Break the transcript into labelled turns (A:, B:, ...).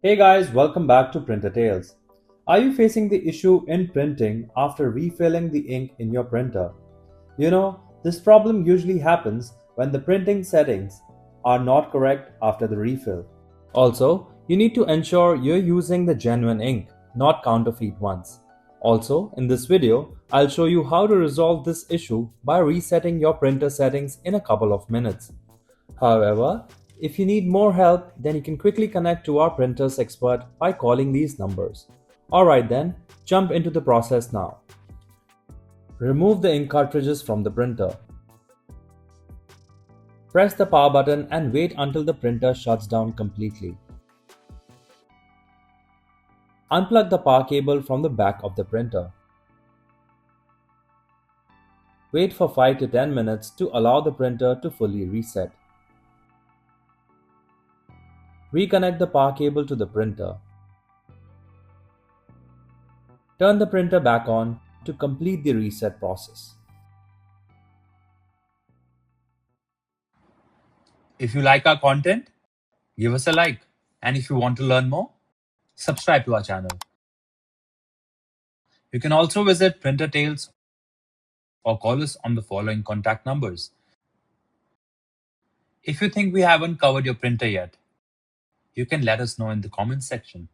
A: Hey guys, welcome back to Printer Tales. Are you facing the issue in printing after refilling the ink in your printer? This problem usually happens when the printing settings are not correct after the refill. Also, you need to ensure you're using the genuine ink, not counterfeit ones. Also, in this video, I'll show you how to resolve this issue by resetting your printer settings in a couple of minutes. However, if you need more help, then you can quickly connect to our printers expert by calling these numbers. Alright then, jump into the process now. Remove the ink cartridges from the printer. Press the power button and wait until the printer shuts down completely. Unplug the power cable from the back of the printer. Wait for 5 to 10 minutes to allow the printer to fully reset. Reconnect the power cable to the printer. Turn the printer back on to complete the reset process.
B: If you like our content, give us a like. And if you want to learn more, subscribe to our channel. You can also visit Printer Tales or call us on the following contact numbers. If you think we haven't covered your printer yet, you can let us know in the comments section.